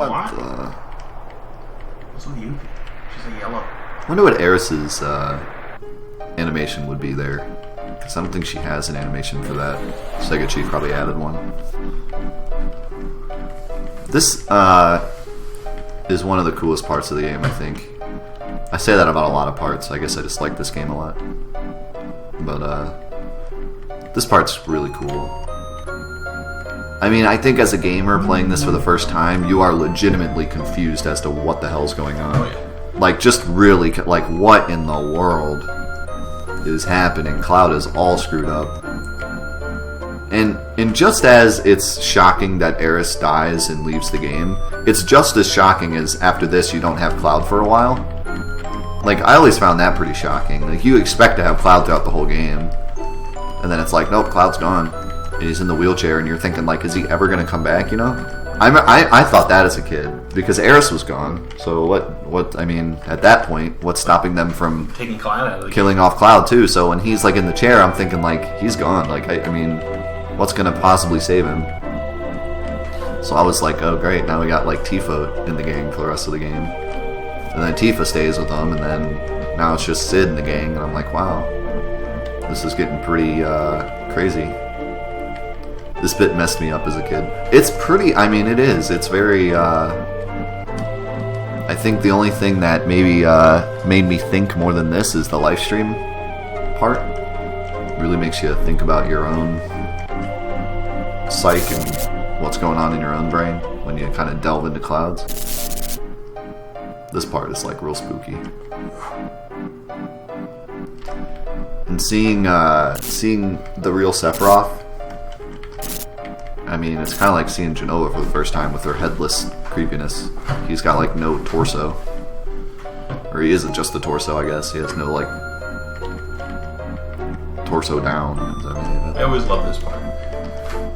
What the? What's with you? She's a yellow. I wonder what Eris's animation would be there. Because I don't think she has an animation for that. Sega Chief probably added one. This is one of the coolest parts of the game, I think. I say that about a lot of parts. I guess I just like this game a lot. But this part's really cool. I mean, I think as a gamer playing this for the first time, you are legitimately confused as to what the hell's going on. Oh, yeah. Like, just really, like, what in the world is happening? Cloud is all screwed up. And just as it's shocking that Eris dies and leaves the game, it's just as shocking as after this you don't have Cloud for a while. Like, I always found that pretty shocking. Like, you expect to have Cloud throughout the whole game, and then it's like, nope, Cloud's gone. And he's in the wheelchair, and you're thinking, like, is he ever going to come back, you know? I thought that as a kid, because Eris was gone. So what, I mean, at that point, what's stopping them from taking Cloud out of the killing off Cloud, too? So when he's, like, in the chair, I'm thinking, like, he's gone. Like, I mean, what's going to possibly save him? So I was like, oh, great, now we got, like, Tifa in the gang for the rest of the game. And then Tifa stays with them, and then now it's just Sid in the gang, and I'm like, wow, this is getting pretty crazy. This bit messed me up as a kid. It's pretty, I mean, it is. It's very, I think the only thing that maybe made me think more than this is the live stream part. It really makes you think about your own psyche and what's going on in your own brain when you kind of delve into Clouds. This part is like real spooky. And seeing the real Sephiroth, I mean, it's kind of like seeing Jenova for the first time with her headless creepiness. He's got like no torso, or he isn't just the torso, I guess. He has no like torso down. I always love this part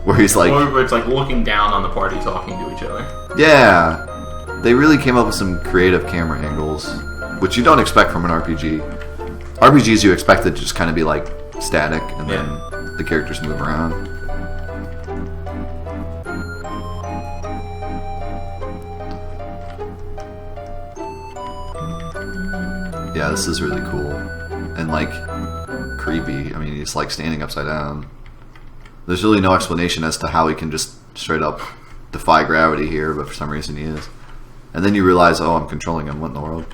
where he's like, where it's like looking down on the party, talking to each other. Yeah. They really came up with some creative camera angles, which you don't expect from an RPG. RPGs you expect it to just kind of be like static, and then the characters move around. Yeah, this is really cool. And like, creepy. I mean, he's like standing upside down. There's really no explanation as to how he can just straight up defy gravity here, but for some reason he is. And then you realize, oh, I'm controlling him. What in the world?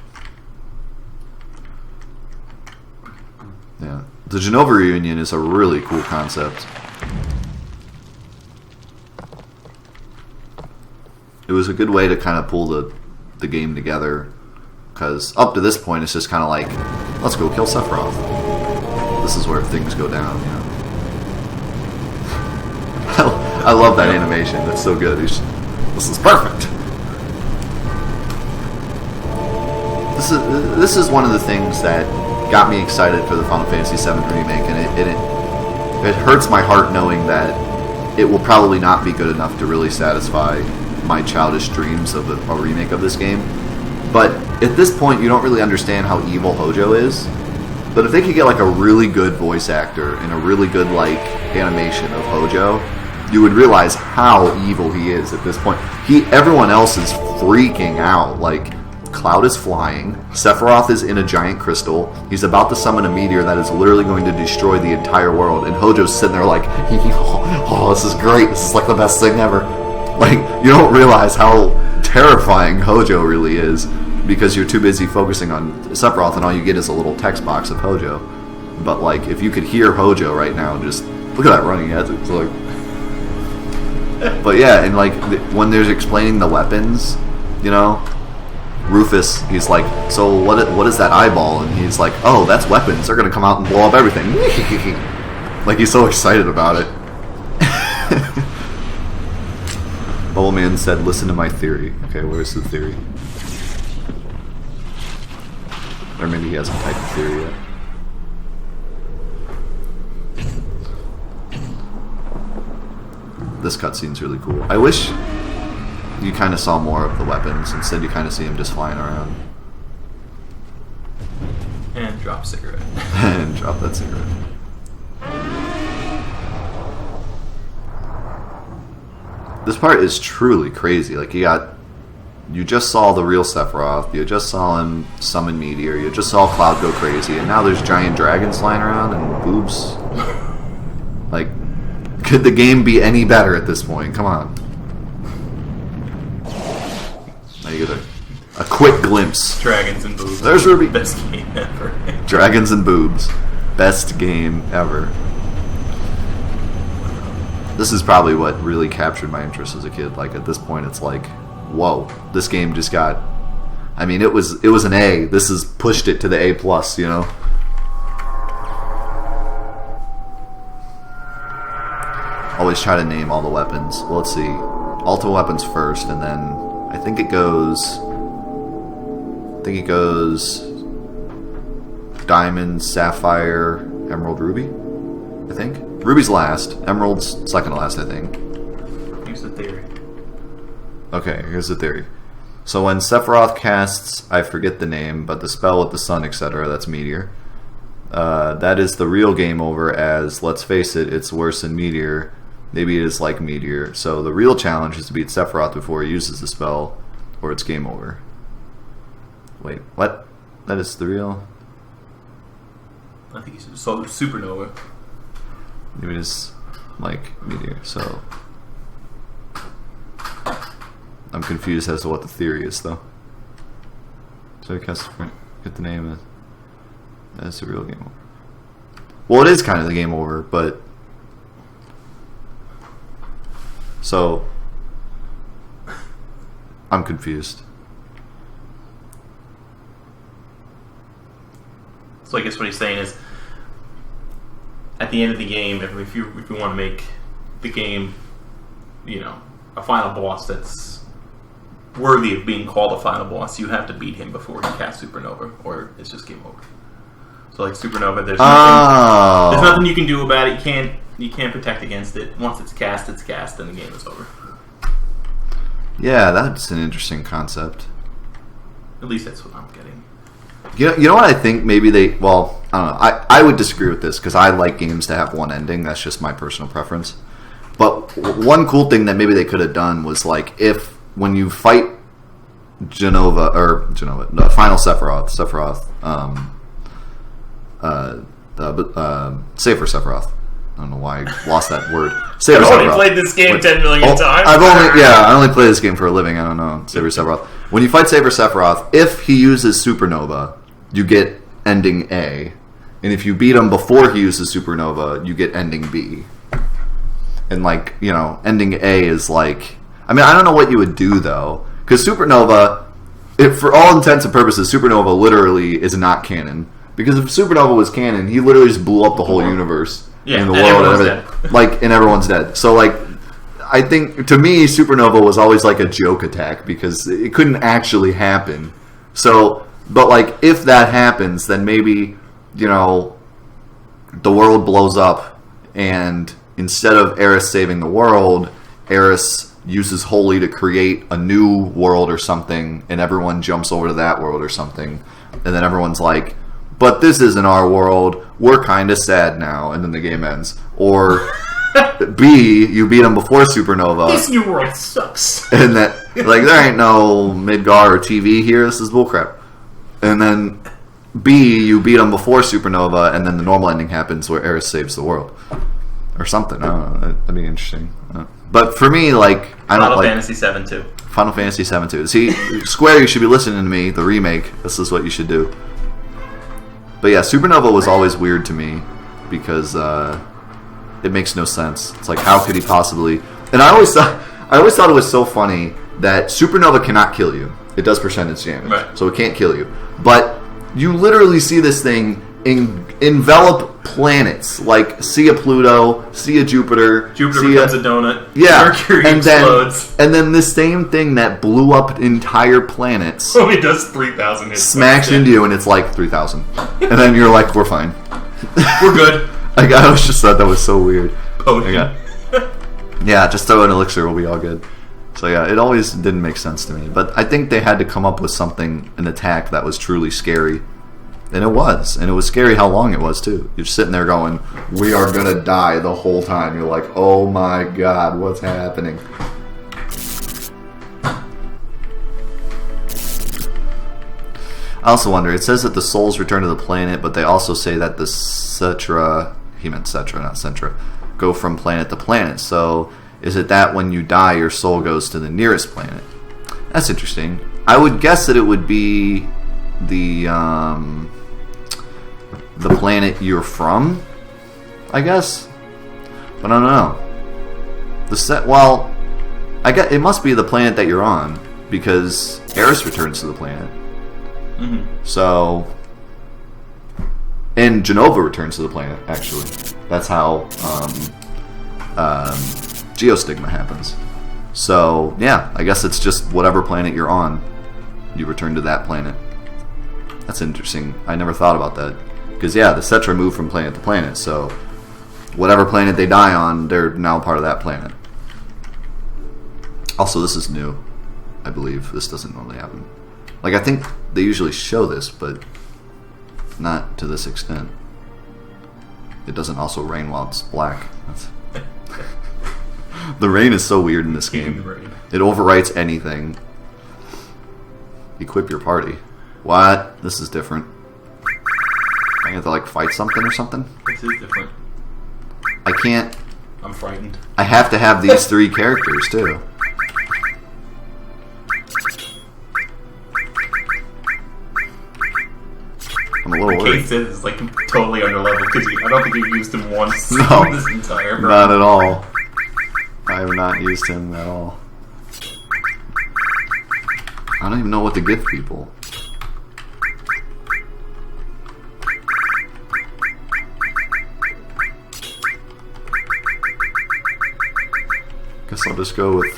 Yeah. The Jenova reunion is a really cool concept. It was a good way to kind of pull the game together. Because up to this point, it's just kind of like, let's go kill Sephiroth. This is where things go down, you know. I love that animation. That's so good. This is perfect. This is one of the things that got me excited for the Final Fantasy VII remake, and it hurts my heart knowing that it will probably not be good enough to really satisfy my childish dreams of a remake of this game. But at this point, you don't really understand how evil Hojo is. But if they could get like a really good voice actor and a really good like animation of Hojo, you would realize how evil he is at this point. Everyone else is freaking out. Like, Cloud is flying, Sephiroth is in a giant crystal, he's about to summon a meteor that is literally going to destroy the entire world, and Hojo's sitting there like, oh, this is great, this is like the best thing ever. Like, you don't realize how terrifying Hojo really is, because you're too busy focusing on Sephiroth, and all you get is a little text box of Hojo. But like, if you could hear Hojo right now, just look at that running head, it's like... But yeah, and like, when there's explaining the weapons, you know, Rufus, he's like, so what is that eyeball? And he's like, oh, that's weapons. They're going to come out and blow up everything. Like, he's so excited about it. Old man said, listen to my theory. Okay, where's the theory? Or maybe he hasn't typed the theory yet. This cutscene's really cool. I wish you kind of saw more of the weapons. Instead, you kind of see him just flying around. And drop cigarette. And drop that cigarette. This part is truly crazy. Like, you got you just saw the real Sephiroth, you just saw him summon Meteor, you just saw Cloud go crazy, and now there's giant dragons flying around and boobs. Like, could the game be any better at this point? Come on. Now you get a quick glimpse. Dragons and boobs. There's Ruby. Best game ever. Dragons and boobs. Best game ever. This is probably what really captured my interest as a kid. Like, at this point, it's like, whoa, this game just got... I mean, it was an A. This has pushed it to the A+, you know? Always try to name all the weapons. Well, let's see. Ultimate weapons first, and then I think it goes Diamond, Sapphire, Emerald, Ruby. I think Ruby's last. Emerald's second to last, I think. Here's the theory. Okay, here's the theory. So when Sephiroth casts, I forget the name, but the spell with the sun, etc., that's Meteor. That is the real game over, as, let's face it, it's worse than Meteor. Maybe it is like Meteor. So the real challenge is to beat Sephiroth before he uses the spell, or it's game over. Wait, what? That is the real... I think he's so Supernova. Maybe it is like Meteor, so... I'm confused as to what the theory is, though. So I guess get the name of... That's the real game over. Well, it is kind of the game over, but... So... I'm confused. So I guess what he's saying is, at the end of the game, if you want to make the game, you know, a final boss that's worthy of being called a final boss, you have to beat him before he casts Supernova, or it's just game over. So like Supernova, there's nothing you can do about it. You can't protect against it. Once it's cast, and the game is over. Yeah, that's an interesting concept. At least that's what I'm getting. You know what I think? Maybe they... Well, I don't know. I would disagree with this, because I like games to have one ending. That's just my personal preference. But one cool thing that maybe they could have done was, like, if when you fight the final Sephiroth, Safer Sephiroth. I don't know why I lost that word. Saber I've only Sephiroth. played this game 10 million times. I only play this game for a living. I don't know. Saber Sephiroth. When you fight Saber Sephiroth, if he uses Supernova, you get ending A. And if you beat him before he uses Supernova, you get ending B. And, like, you know, ending A is like... I mean, I don't know what you would do, though. Because Supernova, for all intents and purposes, Supernova literally is not canon. Because if Supernova was canon, he literally just blew up the whole universe. Yeah, in the world and everything. Dead. Like, and everyone's dead. So, like, I think, to me, Supernova was always like a joke attack because it couldn't actually happen. So, but, like, if that happens, then maybe, you know, the world blows up and instead of Aerith saving the world, Aerith uses Holy to create a new world or something, and everyone jumps over to that world or something. And then everyone's like, but this isn't our world, we're kind of sad now, and then the game ends. Or B, you beat him before Supernova. This new world sucks. And that, like, there ain't no Midgar or TV here, this is bullcrap. And then B, you beat him before Supernova, and then the normal ending happens where Aerith saves the world. Or something, I don't know, that'd be interesting. But for me, like, I don't like... Final Fantasy VII too. Final Fantasy VII too. See, Square, you should be listening to me, the remake, this is what you should do. But yeah, Supernova was always weird to me because it makes no sense. It's like, how could he possibly? And I always thought it was so funny that Supernova cannot kill you. It does percentage damage, right. So it can't kill you. But you literally see this thing envelop planets like Sea of Pluto, Sea of Jupiter. Jupiter becomes a donut. Yeah, Mercury and explodes. And then the same thing that blew up entire planets. Oh, it does 3,000 hits. Smacks into you, and it's like 3,000. And then you're like, we're fine. We're good. I always just thought that was so weird. Potion. Yeah, just throw an elixir, we'll be all good. So yeah, it always didn't make sense to me. But I think they had to come up with something, an attack that was truly scary. And it was. And it was scary how long it was, too. You're sitting there going, we are going to die the whole time. You're like, oh my god, what's happening? I also wonder, it says that the souls return to the planet, but they also say that the Cetra, he meant Cetra, not Centra, go from planet to planet. So is it that when you die, your soul goes to the nearest planet? That's interesting. I would guess that it would be the planet you're from, I guess. But I don't know. Well, I guess it must be the planet that you're on, because Eris returns to the planet. Mm-hmm. So, and Genova returns to the planet. Actually, that's how geostigma happens. So yeah, I guess it's just whatever planet you're on, you return to that planet. That's interesting. I never thought about that, because yeah, the Cetra move from planet to planet. So whatever planet they die on, they're now part of that planet. Also, this is new. I believe this doesn't normally happen. Like, I think they usually show this, but not to this extent. It doesn't also rain while it's black. The rain is so weird in this game. It overwrites anything. Equip your party. What? This is different. I have to, like, fight something or something? This is different. I can't... I'm frightened. I have to have these 3 characters, too. I'm a little worried. Kate says it's like totally underleveled because I don't think you've used him once No, in this entire run. not at all. I have not used him at all. I don't even know what to give people. Guess I'll just go with,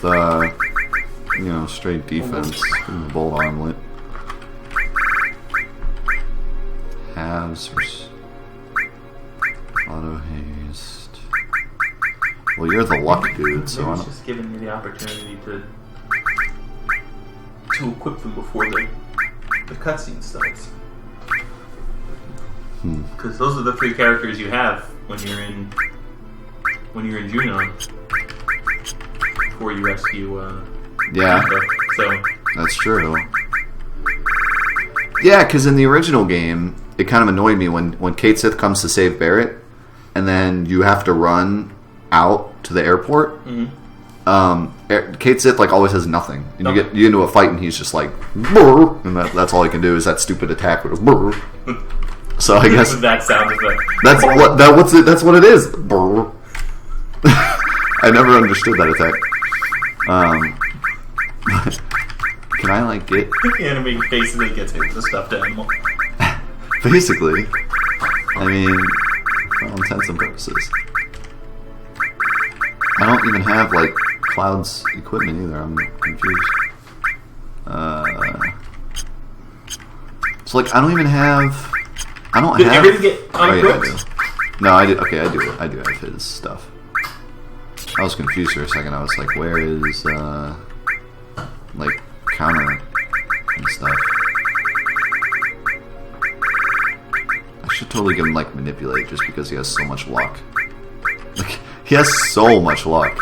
straight defense. Give him the bolt armlet. Halves or auto haste. Well, you're the luck dude, so Maybe I it's don't. just giving you the opportunity to equip them before the cutscene starts. Because those are the 3 characters you have when you're in Junon before you rescue. Yeah, Nika. So that's true. Yeah, because in the original game, it kind of annoyed me when Kate Sith comes to save Barrett, and then you have to run out to the airport. Mm-hmm. Kate Sith like always has nothing, and you get into a fight, and he's just like, brr, and that's all he can do is that stupid attack with brr. So I guess that sound effect. that's what it is. Brr. I never understood that attack. Can I like get The enemy basically gets hit with a stuffed animal. basically? I mean, for all intents and purposes. I don't even have like Cloud's equipment either. I'm confused. So like I don't even have. I don't Did have. everything get Oh yeah, I unequipped? do. No, I did. Okay, I do. I do have his stuff. I was confused for a second. I was like, where is like counter and stuff? I should totally give him like manipulate just because he has so much luck. Like he has so much luck.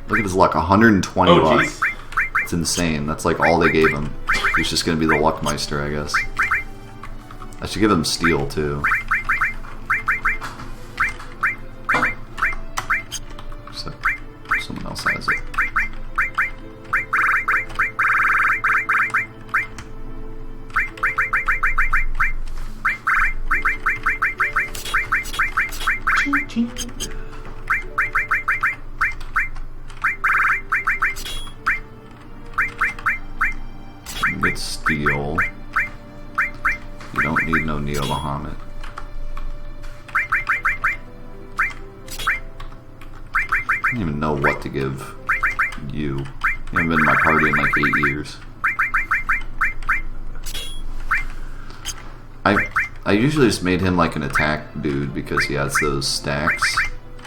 Look at his luck, 120 Oh, luck. jeez. It's insane. That's like all they gave him. He's just gonna be the Luckmeister, I guess. I should give him steel too. Except someone else has it. Get steel. You don't need no Neo Bahamut. I don't even know what to give you. You haven't been in my party in like 8 years. I usually just made him like an attack dude because he has those stacks.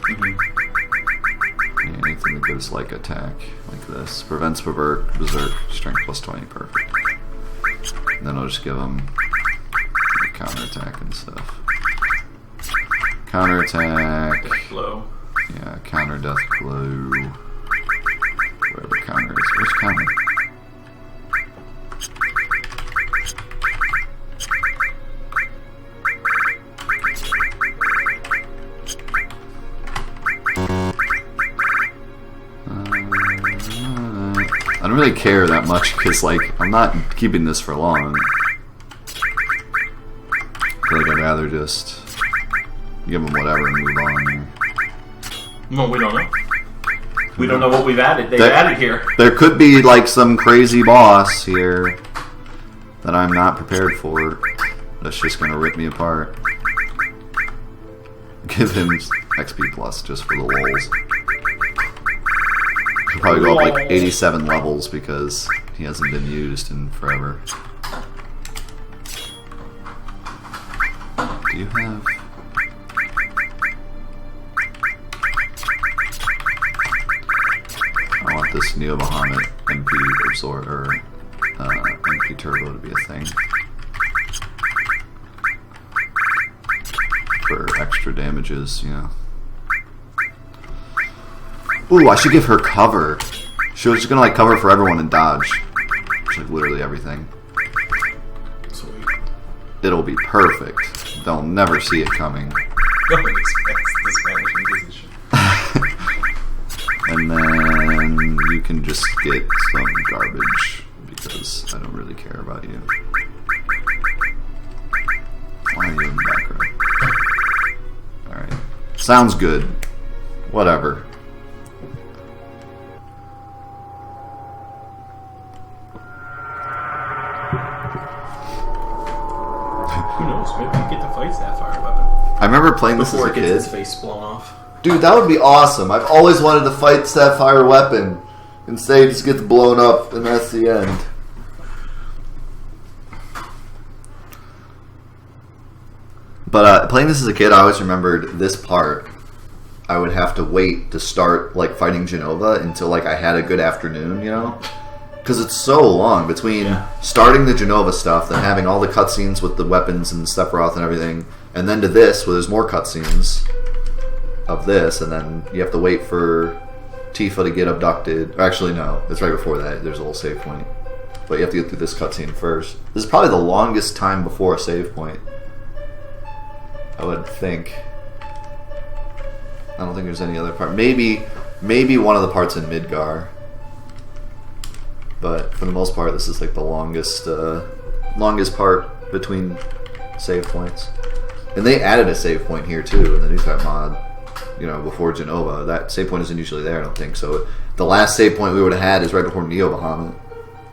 Mm-hmm. Yeah, anything that gives like attack, like this. Prevents berserk, strength plus 20, perfect. And then I'll just give him counterattack and stuff. Counterattack. Low. Yeah, counter death glow. Wherever counter is. Where's counter? don't really care that much because, like, I'm not keeping this for long. I feel like I'd rather just give them whatever and move on here. Well, we don't know. We don't know what we've added. They've added here. There could be, like, some crazy boss here that I'm not prepared for. That's just gonna rip me apart. Give him XP plus just for the lulz. He'll probably go up like 87 levels because he hasn't been used in forever. Do you have... I want this Neo Bahamut MP Absorb or MP Turbo to be a thing. For extra damages, you know. Ooh, I should give her cover. She was just gonna like cover for everyone and dodge. It's like literally everything. Sweet. It'll be perfect. They'll never see it coming. No one expects the Spanish Inquisition. And then you can just get some garbage because I don't really care about you. Why are you in the back row? Alright. Sounds good. Whatever. Who knows? Maybe we get to fight Sapphire Weapon. I remember playing this Before as it a gets kid. its face blown off. Dude, that would be awesome. I've always wanted to fight Sapphire Weapon. Instead, he just gets blown up, and that's the end. But playing this as a kid, I always remembered this part. I would have to wait to start like fighting Genova until like I had a good afternoon, you know? Because it's so long between starting the Genova stuff, then having all the cutscenes with the weapons and Sephiroth and everything, and then to this, where there's more cutscenes of this, and then you have to wait for Tifa to get abducted. Or actually, no, it's right before that. There's a little save point. But you have to get through this cutscene first. This is probably the longest time before a save point, I would think. I don't think there's any other part. Maybe one of the parts in Midgar. But for the most part, this is like the longest part between save points. And they added a save point here too in the new type mod. You know, before Genova. That save point isn't usually there, I don't think. So the last save point we would have had is right before Neo Bahamut.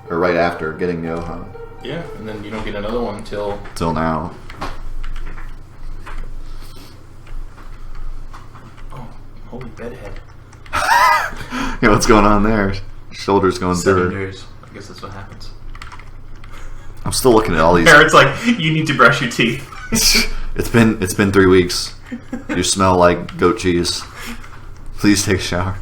Or right after getting Neo Bahamut. Yeah, and then you don't get another one until... Till now. Oh, holy bedhead. Yeah, what's going on there? Shoulders going 7 through. years. I guess that's what happens. I'm still looking at all these. Parents like, you need to brush your teeth. It's been 3 weeks. You smell like goat cheese. Please take a shower.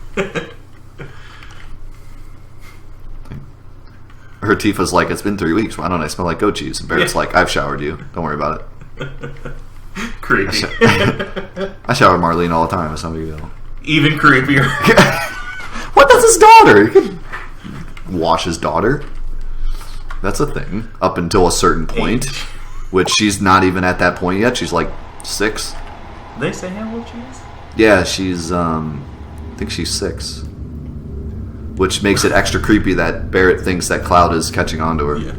Her Tifa's like, it's been 3 weeks. Why don't I smell like goat cheese? And Barrett's like, I've showered you. Don't worry about it. Creepy. I shower Marlene all the time. It's no big deal. Even creepier. What? That's his daughter. You could wash his daughter. That's a thing. Up until a certain point. Which she's not even at that point yet. She's like 6. Did they say how old she is? Yeah, she's, I think she's 6. Which makes it extra creepy that Barrett thinks that Cloud is catching on to her. Yeah.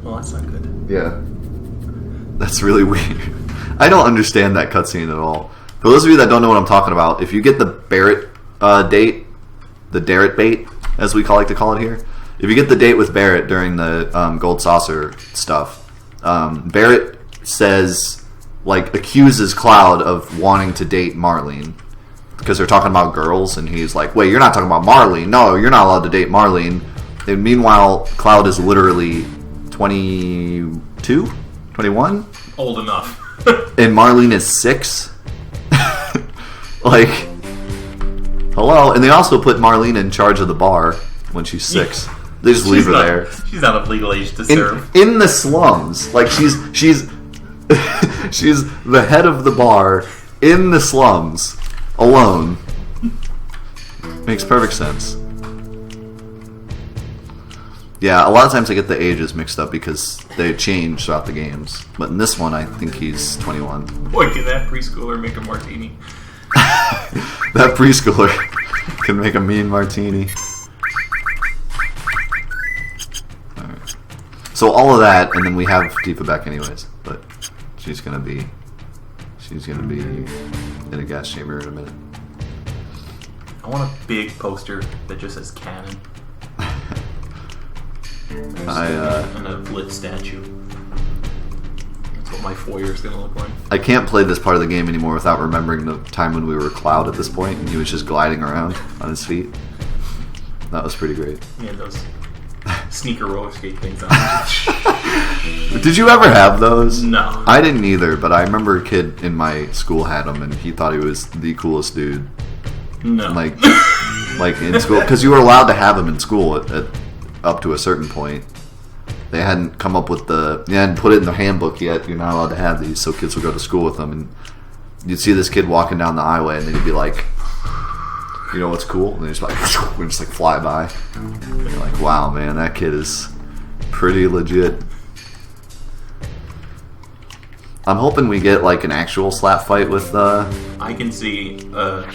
Well, that's not good. Yeah. That's really weird. I don't understand that cutscene at all. For those of you that don't know what I'm talking about, if you get the Barrett date, the Darrett bait, as we like to call it here, if you get the date with Barrett during the Gold Saucer stuff, Barrett says, like, accuses Cloud of wanting to date Marlene. Because they're talking about girls, and he's like, wait, you're not talking about Marlene. No, you're not allowed to date Marlene. And meanwhile, Cloud is literally 22? 21? Old enough. And Marlene is 6? Like, hello? And they also put Marlene in charge of the bar when she's 6. They just leave her there. She's not of legal age to serve. In the slums. Like, she's she's the head of the bar in the slums. Alone. Makes perfect sense. Yeah, a lot of times I get the ages mixed up because they change throughout the games. But in this one, I think he's 21. Boy, can that preschooler make a martini. That preschooler can make a mean martini. So all of that, and then we have Tifa back anyways. But she's gonna be in a gas chamber in a minute. I want a big poster that just says cannon. And a lit statue. That's what my foyer is gonna look like. I can't play this part of the game anymore without remembering the time when we were Cloud at this point, and he was just gliding around on his feet. That was pretty great. Yeah, those sneaker roller skate things on. Did you ever have those? No. I didn't either, but I remember a kid in my school had them, and he thought he was the coolest dude. No. Like in school, because you were allowed to have them in school at up to a certain point. They hadn't come up with they hadn't put it in the handbook yet. You're not allowed to have these, so kids would go to school with them, and you'd see this kid walking down the highway, and then he'd be like, "You know what's cool?" And they just like fly by. And you're like, "Wow, man, that kid is pretty legit." I'm hoping we get like an actual slap fight with. I can see a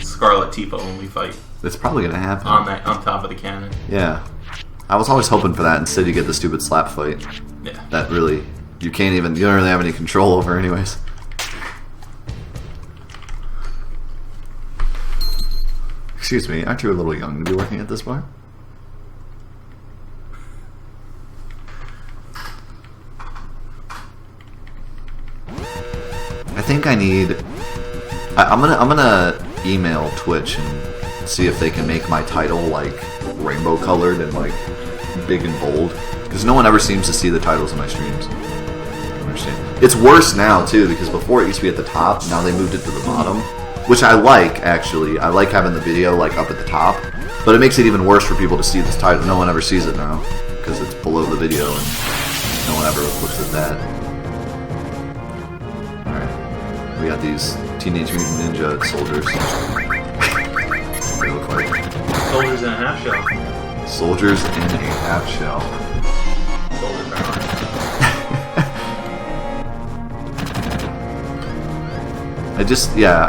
Scarlet Tifa only fight It's probably gonna happen on top of the cannon. Yeah, I was always hoping for that. Instead, you get the stupid slap fight. Yeah. That really you don't really have any control over, anyways. Excuse me, aren't you a little young to be working at this bar? I think I need. I'm gonna email Twitch and see if they can make my title like rainbow colored and like big and bold, because no one ever seems to see the titles of my streams. I don't understand. It's worse now too, because before it used to be at the top. Now they moved it to the bottom, which I like actually. I like having the video like up at the top, but it makes it even worse for people to see this title. No one ever sees it now because it's below the video and no one ever looks at that. We got these Teenage Mutant Ninja soldiers. They look like Soldiers in a half shell. soldiers in a half shell. Soldier power.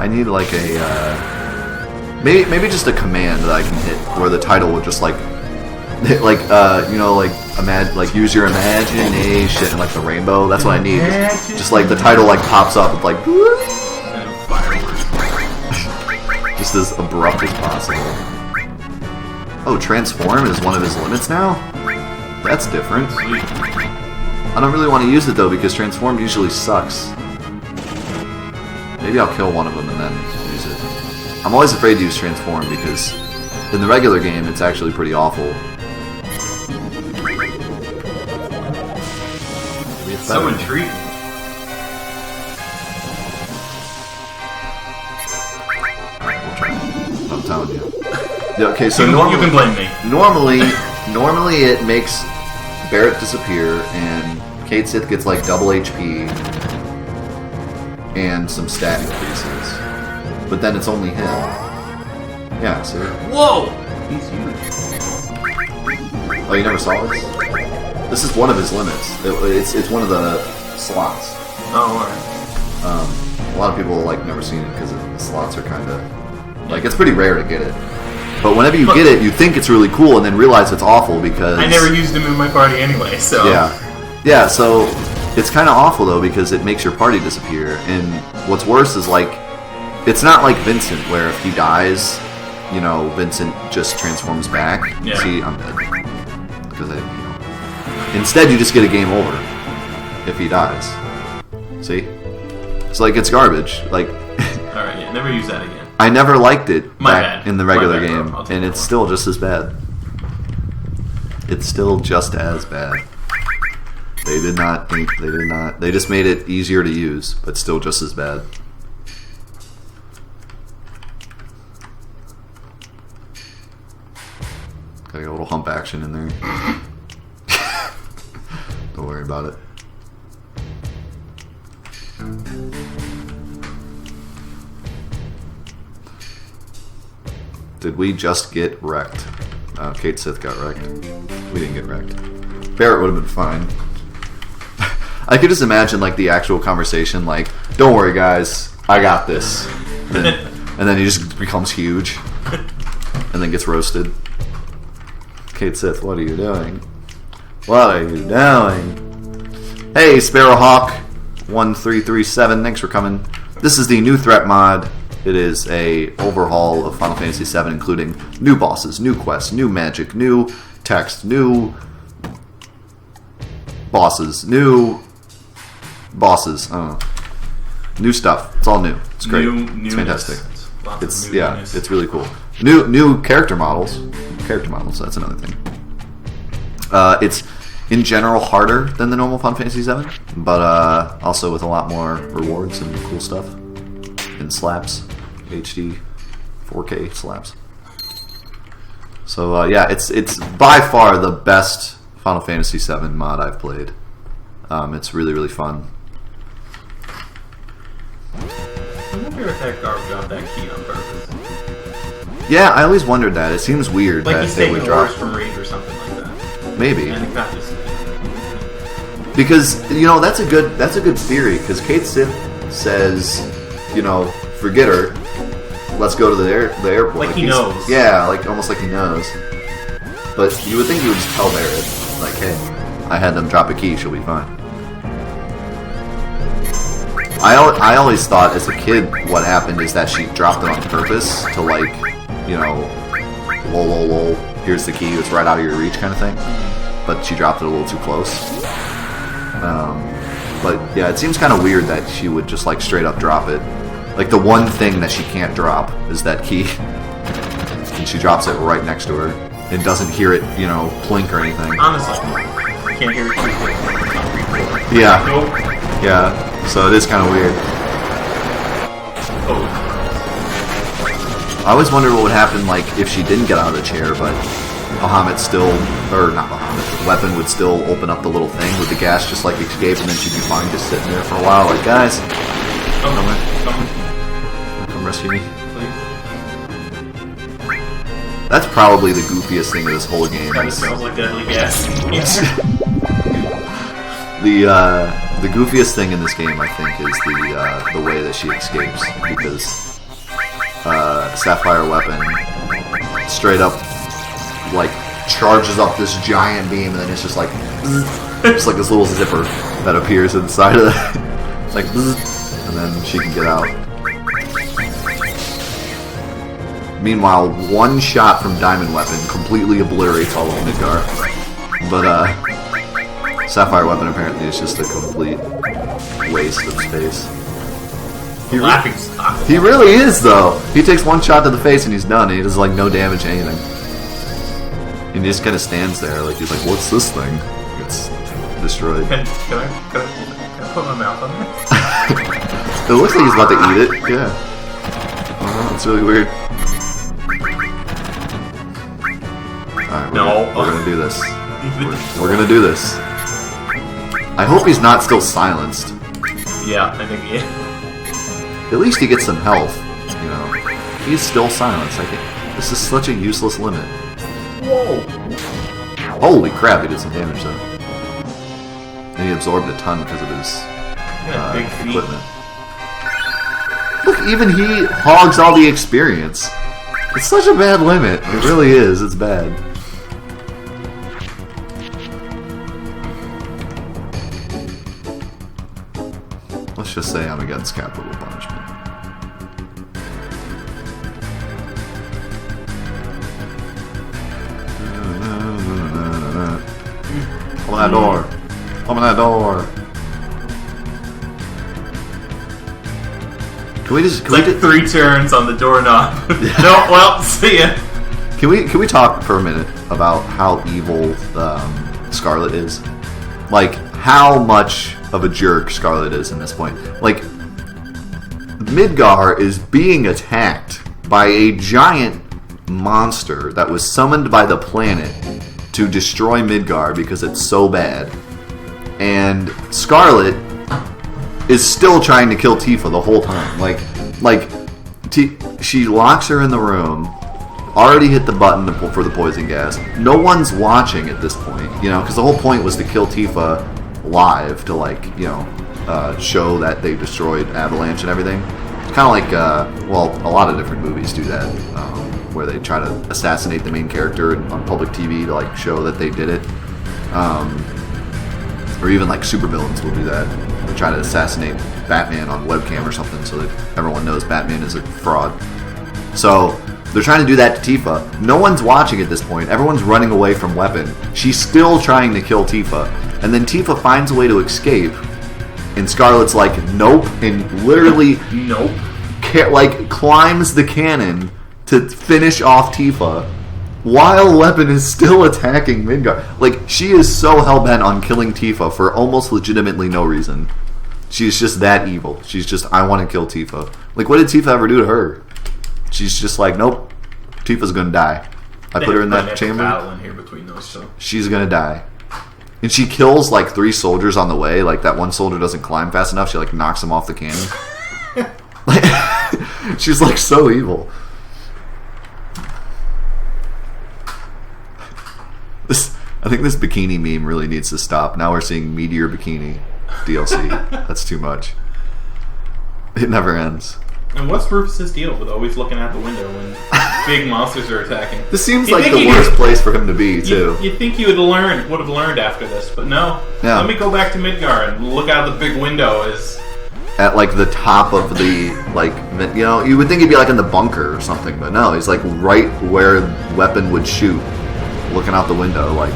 I need like a maybe just a command that I can hit where the title would just like use your imagination and like the rainbow. That's what I need. Just like the title like pops up with like And fireworks. just as abrupt as possible. Oh, transform is one of his limits now? That's different. Sweet. I don't really want to use it though because transform usually sucks. Maybe I'll kill one of them and then use it. I'm always afraid to use transform because in the regular game it's actually pretty awful. So intriguing. We'll try. I'm telling you. Yeah, okay, so You normally, can blame me. normally it makes Barrett disappear, and Kate Sith gets like double HP and some stat increases. But then it's only him. Yeah, see? Whoa! He's huge. Oh, you never saw this? This is one of his limits. It's one of the slots. Oh, alright. A lot of people like never seen it because the slots are kind of like it's pretty rare to get it. But whenever you get it, you think it's really cool, and then realize it's awful because I never used him in my party anyway, so yeah. So it's kind of awful though because it makes your party disappear. And what's worse is like it's not like Vincent where if he dies, you know, Vincent just transforms back. Yeah. See, I'm dead because instead you just get a game over if he dies. See, it's like it's garbage. Like. All right, yeah, never use that again. I never liked it My back bad. in the regular My bad, game, bro. I'll take and it it's over. still just as bad. It's still just as bad. They did not. They just made it easier to use, but still just as bad. Got a little hump action in there. Don't worry about it. Did we just get wrecked? Kate Sith got wrecked. We didn't get wrecked. Barrett would have been fine. I could just imagine like the actual conversation, like, "Don't worry, guys, I got this," and then he just becomes huge, and then gets roasted. Kate Sith, what are you doing? What are you doing? Hey, Sparrowhawk1337, thanks for coming. This is the new threat mod. It is a overhaul of Final Fantasy VII, including new bosses, new quests, new magic, new text, new bosses, new bosses. I don't know. New stuff. It's all new. It's great. It's fantastic. It's it's really cool. New character models. Character models. That's another thing. It's in general harder than the normal Final Fantasy VII, but also with a lot more rewards and cool stuff. And slaps, HD, 4K slaps. So yeah, it's by far the best Final Fantasy VII mod I've played. It's really fun. I wonder if that guard got that key on purpose. Yeah, I always wondered that. It seems weird Like that he's they taking would drop. orders from Reed or something like that. Maybe. And it got just... Because, that's a good theory, because Kate Sith says, forget her, let's go to the airport. Like he knows. Yeah, almost like he knows. But you would think he would just tell Barrett, like, hey, I had them drop a key, she'll be fine. I always thought as a kid what happened is that she dropped it on purpose to lol, here's the key, it's right out of your reach kind of thing. But she dropped it a little too close. But yeah, it seems kind of weird that she would just straight up drop it. Like the one thing that she can't drop is that key. And she drops it right next to her and doesn't hear it, plink or anything. Honestly, I can't hear it. Yeah. Nope. Yeah. So it is kind of weird. Oh. I always wonder what would happen if she didn't get out of the chair, but Bahamut Weapon would still open up the little thing with the gas just like escape, and then she'd be fine just sitting there for a while, like, guys, come rescue me. Please. That's probably the goofiest thing of this whole game. Kind of smells like deadly gas. The goofiest thing in this game, I think, is the way that she escapes, because Sapphire Weapon straight up charges up this giant beam, and then it's just like this little zipper that appears inside of it. It's like, and then she can get out. Meanwhile, one shot from Diamond Weapon completely obliterates all of Midgar. But Sapphire Weapon apparently is just a complete waste of space. Laughing stock. He really is, though. He takes one shot to the face and he's done. And he does no damage to anything. And he just kind of stands there, he's like, what's this thing? It's destroyed. Can I put my mouth on it? It looks like he's about to eat it. Yeah. It's really weird. Alright, we're gonna do this. We're gonna do this. I hope he's not still silenced. Yeah, I think he is. At least he gets some health, He's still silenced. This is such a useless limit. Whoa! Holy crap, he did some damage, though. And he absorbed a ton because of his Big feet. equipment. Look, even he hogs all the experience. It's such a bad limit. It really is. It's bad. Let's just say I'm against capital punishment. Open that door. Open that door. Can we just... It's 3 turns on the doorknob. No, well, see ya. Can we talk for a minute about how evil Scarlet is? How much of a jerk Scarlet is in this point. Midgar is being attacked by a giant monster that was summoned by the planet to destroy Midgar because it's so bad. And Scarlet is still trying to kill Tifa the whole time. She locks her in the room, already hit the button for the poison gas. No one's watching at this point, because the whole point was to kill Tifa live to show that they destroyed Avalanche and everything. It's kind of like a lot of different movies do that, where they try to assassinate the main character on public TV to show that they did it. Or even like supervillains will do that. They'll try to assassinate Batman on webcam or something so that everyone knows Batman is a fraud. So they're trying to do that to Tifa. No one's watching at this point. Everyone's running away from Weapon. She's still trying to kill Tifa. And then Tifa finds a way to escape. And Scarlet's like, nope. And literally Nope. climbs the cannon to finish off Tifa. While Weapon is still attacking Midgar. Like, she is so hell-bent on killing Tifa for almost legitimately no reason. She's just that evil. She's just, I want to kill Tifa. Like, what did Tifa ever do to her? She's just like, nope, Tifa's gonna die. I put her in that chamber. Battle in here between those two. She's gonna die. And she kills, like, 3 soldiers on the way. Like, that one soldier doesn't climb fast enough. She, like, knocks him off the cannon. Like, she's, like, so evil. I think this bikini meme really needs to stop. Now we're seeing Meteor Bikini DLC. That's too much. It never ends. And what's Rufus's deal with always looking out the window when big monsters are attacking? This seems like the worst place for him to be, too. You'd think he would have learned after this, but no. Yeah. Let me go back to Midgar and look out the big window as... At, like, the top of the, like, you know, you would think he'd be, like, in the bunker or something, but no, he's, like, right where Weapon would shoot, looking out the window, like,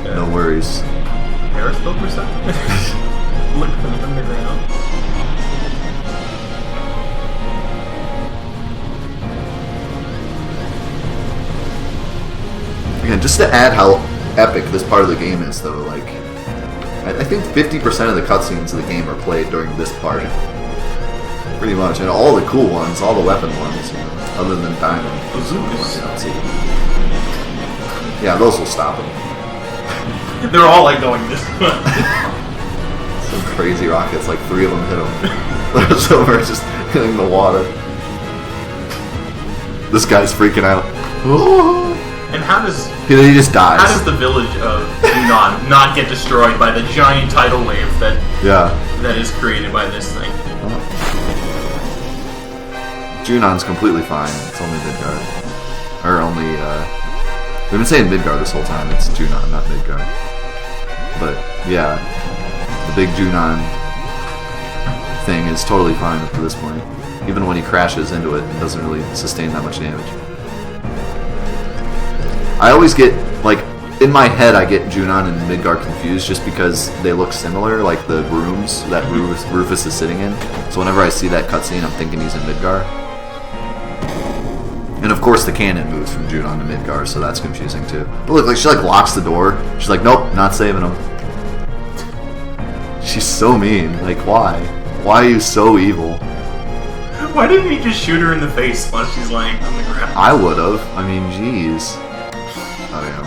no worries. Periscope or something? Look from the underground. Again, just to add how epic this part of the game is, though, like, I think 50% of the cutscenes of the game are played during this part. Pretty much. And all the cool ones, all the weapon ones, you know, other than Diamond. Yeah, those will stop him. They're all like going this way. Some crazy rockets, like 3 of them hit him. The silver just hitting the water. This guy's freaking out. And how does... He just dies. How does the village of Yunnan not get destroyed by the giant tidal wave that is created by this thing? Junnan's completely fine. It's only Midgard. Or only, we've been saying Midgard this whole time. It's Junnan, not Midgard. But, yeah. The big Junnan thing is totally fine up to this point. Even when he crashes into it, it doesn't really sustain that much damage. I always get, like, in my head I get Junnan and Midgar confused just because they look similar, like the rooms that Rufus is sitting in. So whenever I see that cutscene, I'm thinking he's in Midgar. And of course the cannon moves from Junnan to Midgar, so that's confusing too. But look, like, she like locks the door. She's like, nope, not saving him. She's so mean. Like, why? Why are you so evil? Why didn't he just shoot her in the face while she's laying on the ground? I would've. I mean, jeez. Oh yeah,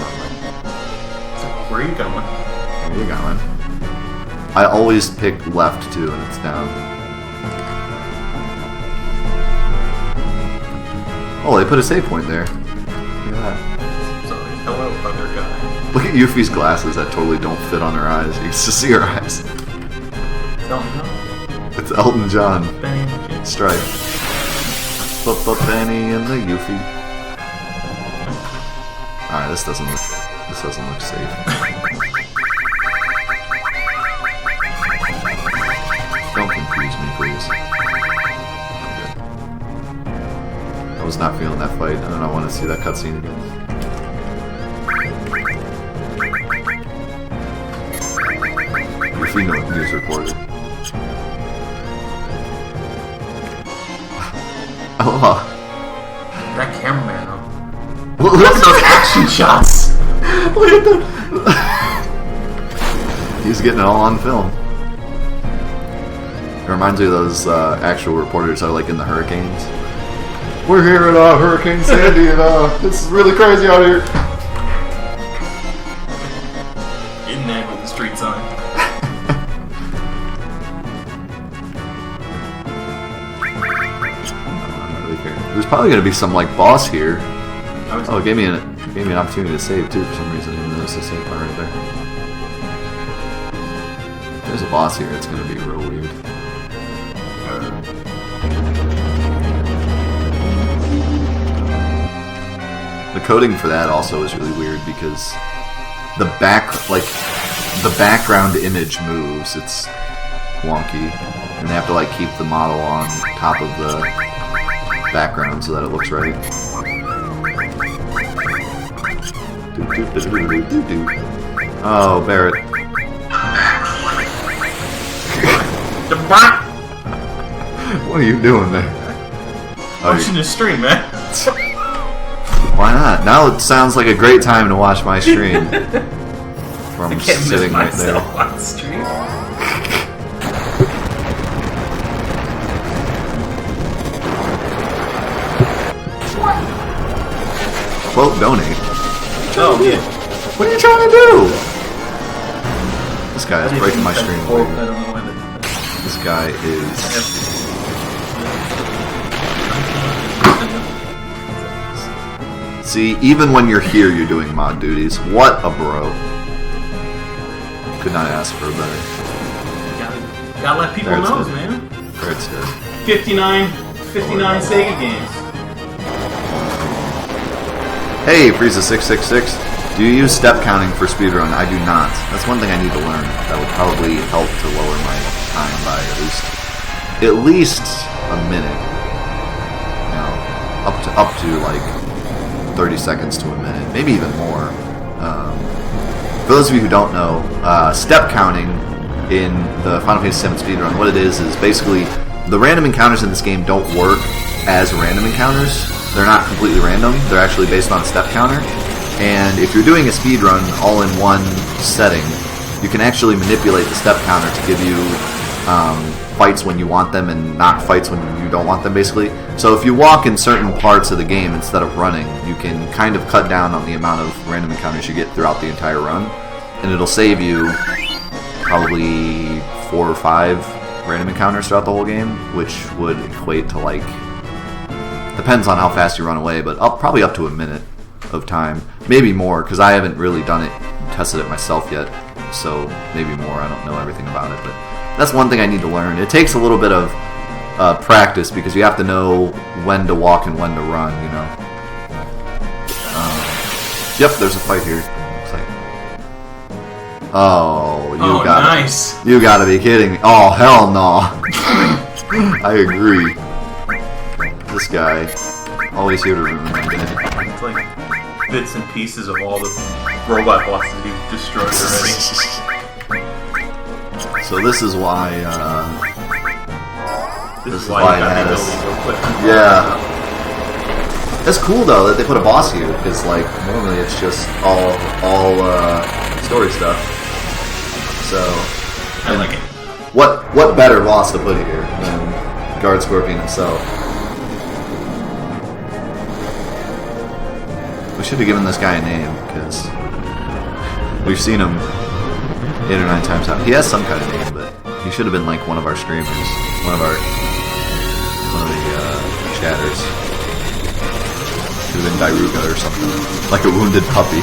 Where are you going? where are you going? I always pick left too, and it's down. Oh, they put a save point there. Look at that. Sorry, hello, other guy. Look at Yuffie's glasses that totally don't fit on her eyes. You can just see her eyes. It's Elton John. Stripe. Put the Benny and the Yuffie. Alright, this doesn't look safe. Don't confuse me, please. Okay. I was not feeling that fight. I don't want to see that cutscene again. Yuffie news reporter. Oh. That cameraman. Look at those action shots! Look at that! He's getting it all on film. It reminds me of those actual reporters that are like in the hurricanes. We're here at Hurricane Sandy and it's really crazy out here. In there with the street sign. I'm not really caring. There's probably going to be some like boss here. Oh, it gave me an opportunity to save too for some reason. I didn't notice the save part right there. There's a boss here. It's going to be real weird. The coding for that also is really weird because the background image moves. It's wonky, and they have to like keep the model on top of the background so that it looks right. Oh, Barrett. What are you doing there? Watching the stream, man. Why not? Now it sounds like a great time to watch my stream. From sitting right there. On the stream. Quote donate. Oh yeah. What are you trying to do? This guy is breaking my stream. I don't know when This guy is. See, even when you're here, you're doing mod duties. What a bro. Could not ask for a better. Gotta let people There it's know, dead. man. There it's dead. 59 Sega games. Hey, Frieza666. Do you use step counting for speedrun? I do not. That's one thing I need to learn. That would probably help to lower my time by at least a minute. You know, up to like 30 seconds to a minute, maybe even more. For those of you who don't know, step counting in the Final Fantasy VII speedrun, what it is basically the random encounters in this game don't work as random encounters. They're not completely random. They're actually based on a step counter. And if you're doing a speedrun all in one setting, you can actually manipulate the step counter to give you fights when you want them and not fights when you don't want them, basically. So if you walk in certain parts of the game instead of running, you can kind of cut down on the amount of random encounters you get throughout the entire run. And it'll save you probably 4 or 5 random encounters throughout the whole game, which would equate to like... Depends on how fast you run away, but probably up to a minute of time. Maybe more, because I haven't really done it, tested it myself yet. So maybe more, I don't know everything about it, but that's one thing I need to learn. It takes a little bit of practice, because you have to know when to walk and when to run, you know. Yep, there's a fight here. Looks like. Oh, Nice. You gotta be kidding me. Oh, hell no. I agree. This guy, always here to ruin my day. It's like bits and pieces of all the robot bosses you've destroyed already. So this is why, This is why you got the ability to go quick. yeah. That's cool though that they put a boss here, because like normally it's just all story stuff. So I like it. what better boss to put here than Guard Scorpion himself? We should have given this guy a name, because we've seen him 8 or 9 times out. He has some kind of name, but he should have been like one of our streamers, one of the chatters. Should have been Dairuga or something, like a wounded puppy,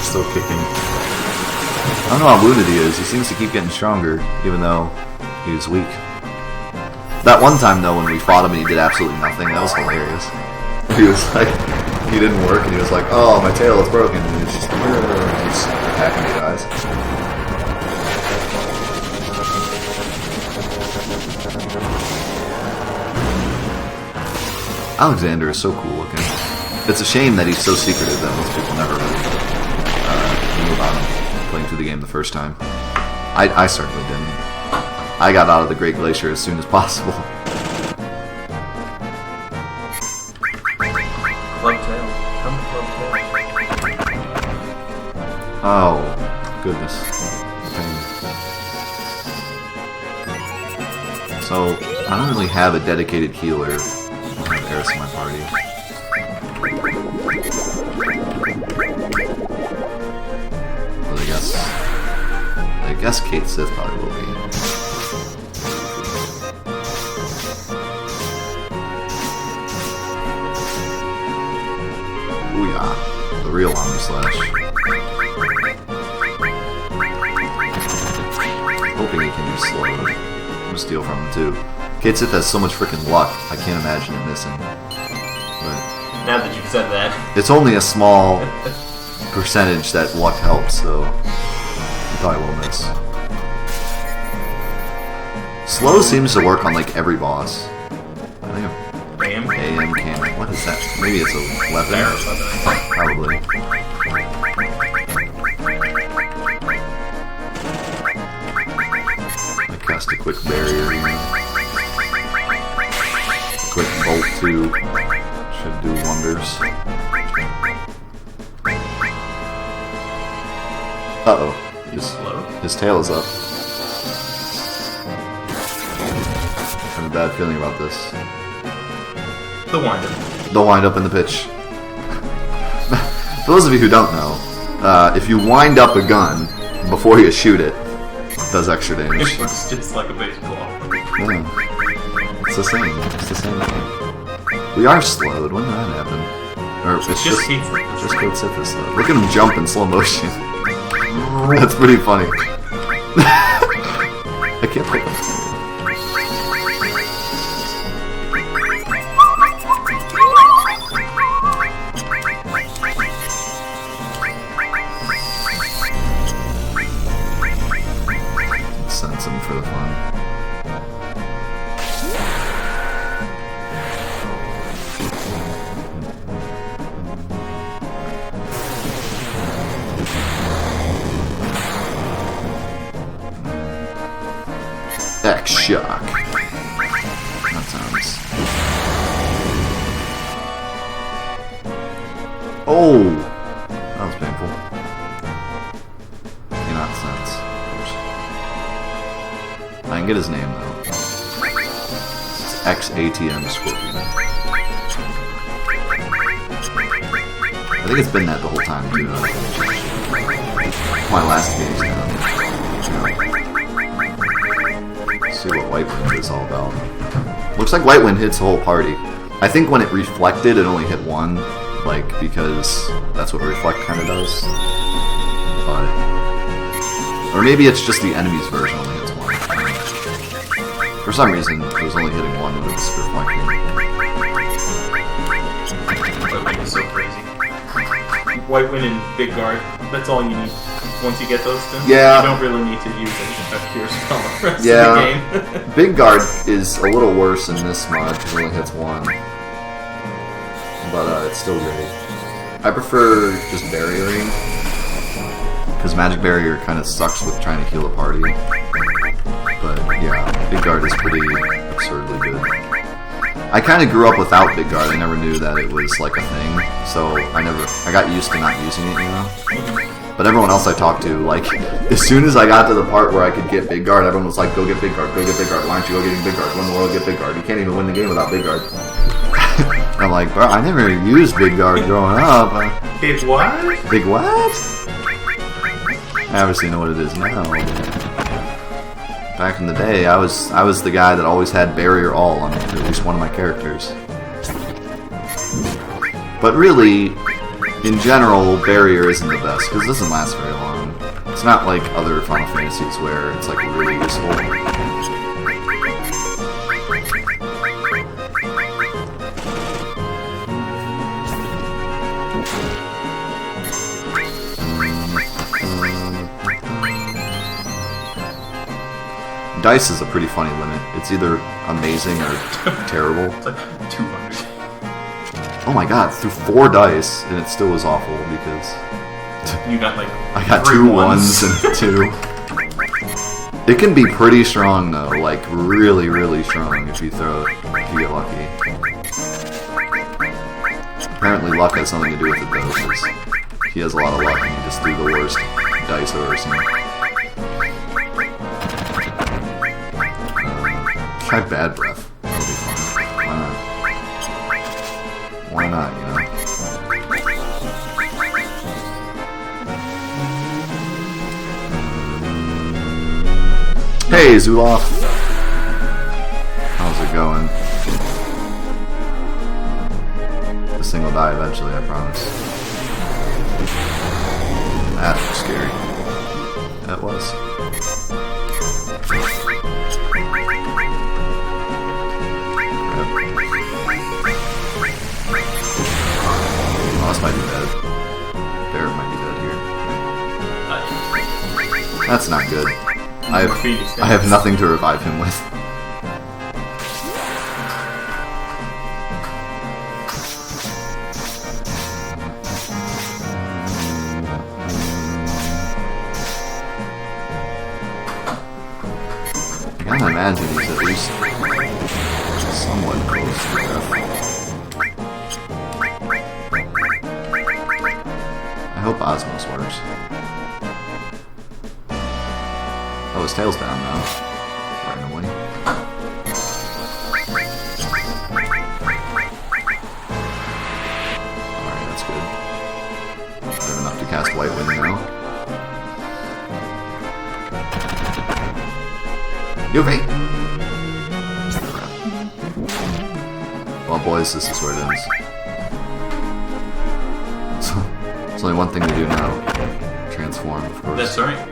still kicking. I don't know how wounded he is. He seems to keep getting stronger, even though he was weak. That one time though, when we fought him and he did absolutely nothing, that was hilarious. He was like, he didn't work, and he was like, "Oh, my tail is broken," and he was just attacking me, guys. Alexander is so cool looking. It's a shame that he's so secretive that most people never really knew about him playing through the game the first time. I certainly didn't. I got out of the Great Glacier as soon as possible. Clubtail. Come Clubtail. Oh, goodness. Okay. So, I don't really have a dedicated healer. I have Eris in my party. Well, I guess Kate Sith probably will be. Booyah. The real Omni Slash. Hoping he can use slow. I'm gonna steal from him too. Kate Sith has so much freaking luck, I can't imagine it missing. But Now that you've said that. it's only a small percentage that luck helps, so you probably will miss. Slow seems to work on like every boss. I think AM? AM cannon. What is that? Maybe it's a weapon. There or something, I think. Probably. I cast a quick barrier. A quick bolt too. Should do wonders. Uh-oh. His tail is up. I have a bad feeling about this. The wind-up. The wind-up in the pitch. For those of you who don't know, if you wind up a gun before you shoot it, it does extra damage. It looks just like a baseball. Yeah. It's the same. It's the same thing. We are slowed. When did that happen? Or it's just Code Sith is slowed. Look at him jump in slow motion. That's pretty funny. I can't pick up. Sense him for the fun. X-Shock. That sounds... Oh! That was painful. Cannot sense. I can get his name, though. It's X-ATM Scorpion. I think it's been that the whole time, too. My last game's now. See what White Wind is all about. Looks like White Wind hits the whole party. I think when it reflected, it only hit one, like, because that's what Reflect kind of does. But... Or maybe it's just the enemy's version only hits one. For some reason, it was only hitting one when it was reflecting. That might be so crazy. White Wind and Big Guard, that's all you need. Once you get those two, yeah. You don't really need to use a cure spell the rest of the game. Big Guard is a little worse in this mod because it only hits one. But it's still great. I prefer just barriering, because Magic Barrier kind of sucks with trying to heal a party. But yeah, Big Guard is pretty absurdly good. I kind of grew up without Big Guard. I never knew that it was like a thing, so I got used to not using it, you know? But everyone else I talked to, like, as soon as I got to the part where I could get Big Guard, everyone was like, go get Big Guard, go get Big Guard. Why aren't you go getting Big Guard? Win the world, get Big Guard. You can't even win the game without Big Guard. I'm like, bro, I never used Big Guard growing up. Big what? Big what? I obviously know what it is now. Back in the day, I was the guy that always had Barrier All on at least one of my characters. But really, in general, Barrier isn't the best, because it doesn't last very long. It's not like other Final Fantasies where it's like really useful. Dice is a pretty funny limit. It's either amazing or terrible. It's like 200. Oh my god, through 4 dice, and it still was awful because... You got like I got 2 ones and 2. It can be pretty strong though, like really, really strong if you throw it, if you get lucky. Apparently luck has something to do with it though, because he has a lot of luck and he just threw the worst dice I've ever seen. Try Bad Breath. That'll be fun. Why not? Why not, you know? Hey, Zuloff! How's it going? This thing will die eventually, I promise. That was scary. That was. Oh, this might be dead. Barrett might be dead. That's not good. I Phoenix have stats. nothing to revive him with. I gotta imagine he's at least somewhat close to death. I hope Osmos works. Oh, his tail's down now. Randomly. Alright, that's good. Good enough to cast White Wind now. Yuffie! Well, boys, this is where it ends. So, there's only one thing to do now. Transform, of course. That's right.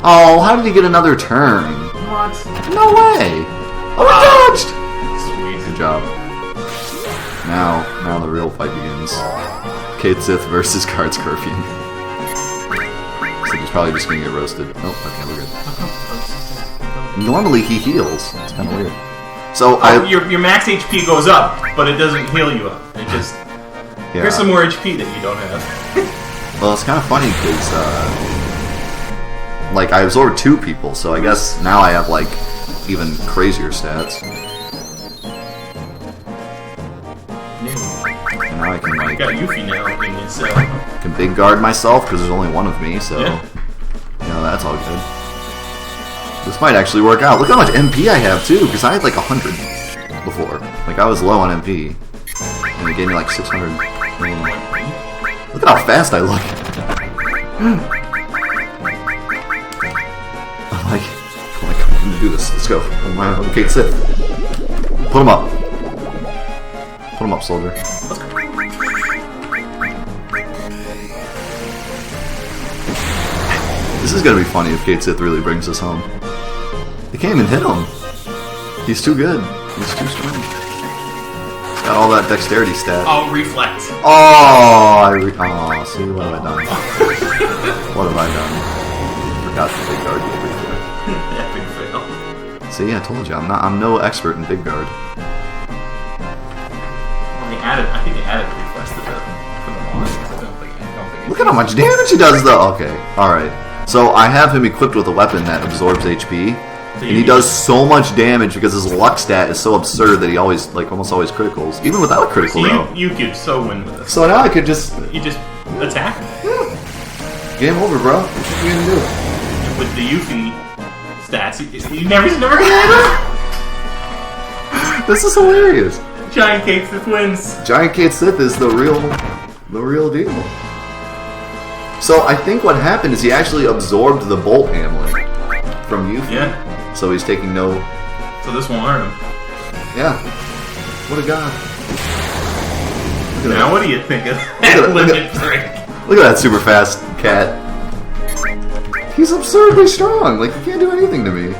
Oh, how did he get another turn? What? No way! Oh, he dodged! Sweet. Good job. Now the real fight begins. Kate Sith versus Card Scorpion. So he's probably just gonna get roasted. Nope, okay, we're good. Normally he heals. It's kind of weird. So your max HP goes up, but it doesn't heal you up. It just here's some more HP that you don't have. Well, it's kind of funny because like I absorbed 2 people, so I guess now I have like even crazier stats. And now I can I like got Yuffie now in this. can big guard myself because there's only one of me, so Yeah. you know that's all good. This might actually work out. Look how much MP I have too, because I had like 100 before. Like I was low on MP, and it gave me like 600. Look at how fast I look. I'm like, I'm gonna do this. Let's go. Okay, sit. Put him up. Put him up, soldier. This is gonna be funny if Kate Sith really brings us home. They can't even hit him. He's too good. He's too strong. He's got all that dexterity stat. Oh, reflect. Oh, see, what have I done? What have I done? Forgot the big guard with reflect. Epic fail. See, I told you, I'm no expert in big guard. Well, I think they added reflex to the mods. I don't think Look at how much damage he does, though. Okay, alright. So I have him equipped with a weapon that absorbs HP, and he does so much damage because his luck stat is so absurd that he always, like, almost always criticals, even without a critical, So though. you could so win with this. So now I could just... You just attack Yeah. Game over, bro. What are you gonna do? with the Yuffie stats. You never gonna win. This is hilarious. Giant Cake Sith wins. Giant Kate Sith is the real deal. So I think what happened is he actually absorbed the bolt hamlet from Yuffie. Yeah. So he's taking no... So this won't hurt him. Yeah. What a god. Look at Now that. what do you think of Look at that it, look limit at- break? Look at that super fast cat. He's absurdly strong. Like, he can't do anything to me.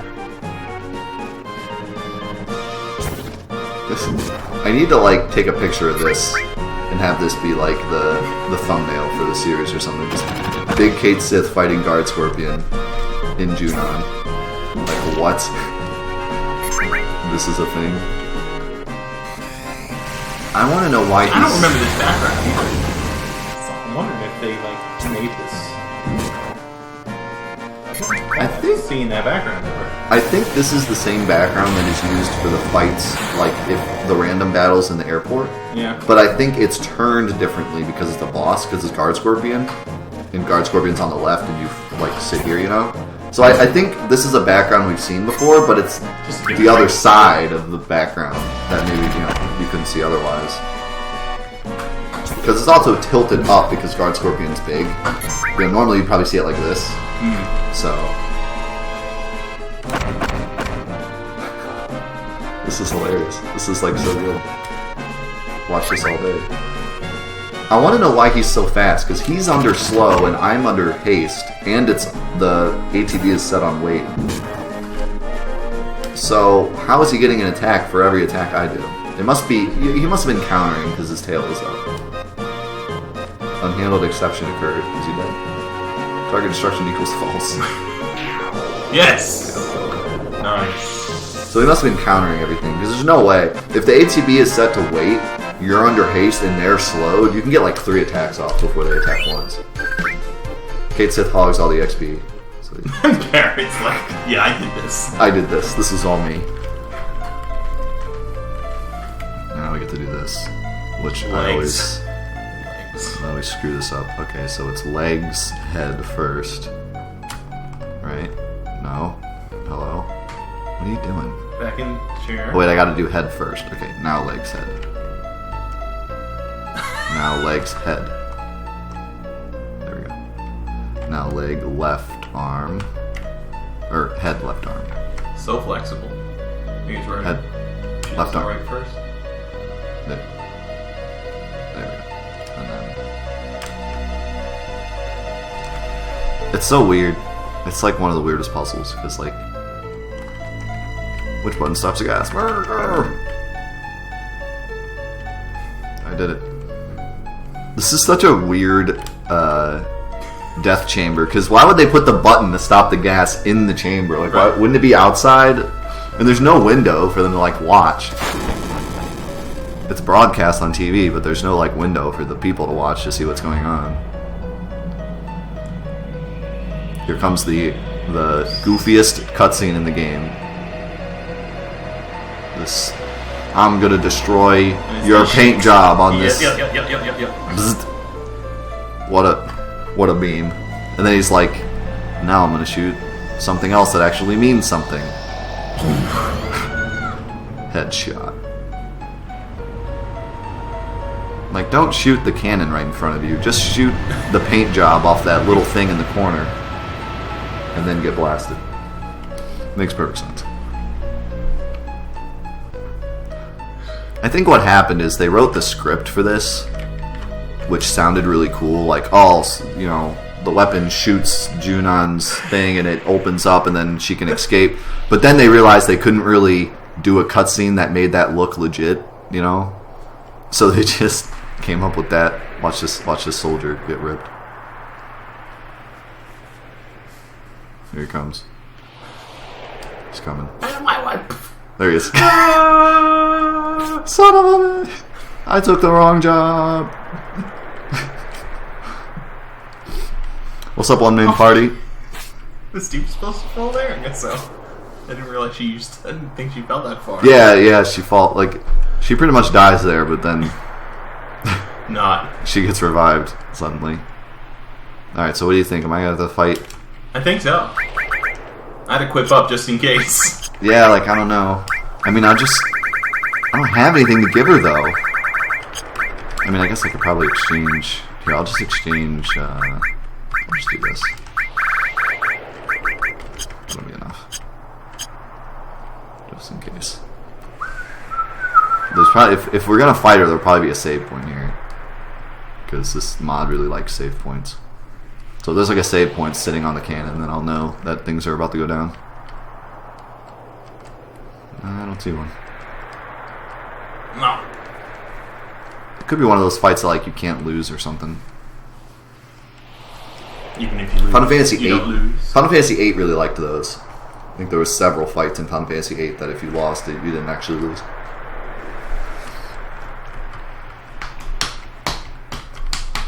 I need to, like, take a picture of this and have this be, like, the thumbnail for the series or something. Just big Kate Sith fighting Guard Scorpion in Junon. Like, what? This is a thing. I want to know why he's... I don't remember this background either. So I'm wondering if they like made this. I think... Seeing that background ever. I think this is the same background that is used for the fights, like if the random battles in the airport. Yeah. But I think it's turned differently because it's the boss, because it's Guard Scorpion, and Guard Scorpion's on the left, and you like sit here, you know. So I think this is a background we've seen before, but it's Just the other side of the background that maybe you couldn't see otherwise. Because it's also tilted up because Guard Scorpion's big. Normally you'd probably see it like this. So. This is hilarious. This is like so good. Watch this all day. I want to know why he's so fast, because he's under slow and I'm under haste, and it's the ATB is set on weight. So how is he getting an attack for every attack I do? It must be he must have been countering because his tail is up. Unhandled exception occurred. Is he dead? Target destruction equals false. Yes! Nice. So he must have been countering everything, because there's no way. If the ATB is set to wait, you're under haste and they're slowed, you can get like 3 attacks off before they attack once. Kate Sith hogs all the XP. So Barrett's like, yeah, I did this. I did this. This is all me. Now we get to do this. Which I always screw this up. Okay, so it's legs, head first. Right? No? Hello? What are you doing? Back in chair. Oh, wait, I gotta do head first. Okay, now legs, head. Now legs, head. There we go. Now leg, left arm. Or head, left arm. So flexible. He's right. Head, She left does arm. right first. There. There we go. And then... It's so weird. It's like one of the weirdest puzzles, because like... Which button stops the gas? I did it. This is such a weird death chamber, because why would they put the button to stop the gas in the chamber? Like, why, wouldn't it be outside? And there's no window for them to like watch. It's broadcast on TV, but there's no like window for the people to watch to see what's going on. Here comes the goofiest cutscene in the game. This, I'm gonna destroy your paint job on this. Yep. Bzzzt. What a beam. And then he's like, now I'm gonna shoot something else that actually means something. Headshot. Like, don't shoot the cannon right in front of you. Just shoot the paint job off that little thing in the corner. And then get blasted. Makes perfect sense. I think what happened is they wrote the script for this, which sounded really cool. Like, oh, you know, the weapon shoots Junon's thing and it opens up and then she can escape. But then they realized they couldn't really do a cutscene that made that look legit, you know? So they just came up with that. Watch this soldier get ripped. Here he comes. He's coming. My wife. There he is. Son of a bitch! I took the wrong job. What's up, one main party? Was Steve supposed to fall there? I guess so. I didn't realize I didn't think she fell that far. Yeah, she she pretty much dies there, but then Not. she gets revived suddenly. Alright, so what do you think? Am I gonna have to fight? I think so. I had to quip up just in case. Yeah, like, I don't know. I mean, I don't have anything to give her, though. I mean, I guess I could probably exchange... Here, I'll just exchange... I'll just do this. That'll be enough. Just in case. There's probably... If we're gonna fight her, there'll probably be a save point here. Because this mod really likes save points. So if there's like a save point sitting on the cannon, then I'll know that things are about to go down. I don't see one. No. It could be one of those fights that like you can't lose or something. Even if you lose, Final Fantasy you don't VIII. lose. Final Fantasy VIII really liked those. I think there was several fights in Final Fantasy VIII that if you lost it, you didn't actually lose.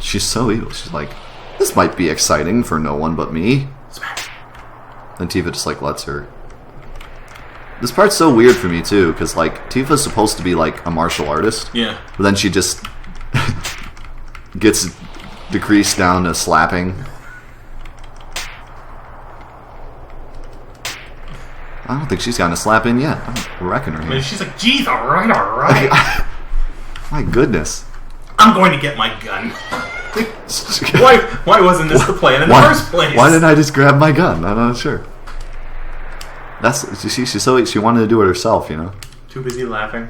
She's so evil. She's like, this might be exciting for no one but me. Smash. And Tifa just like lets her. This part's so weird for me too, because like Tifa's supposed to be like a martial artist. Yeah. But then she just gets decreased down to slapping. I don't think she's gotten a slap in yet. I'm wrecking her I here. mean, she's like, geez, alright. My goodness. I'm going to get my gun. Why wasn't this the plan in the first place? Why didn't I just grab my gun? I'm not sure. She wanted to do it herself, you know. Too busy laughing.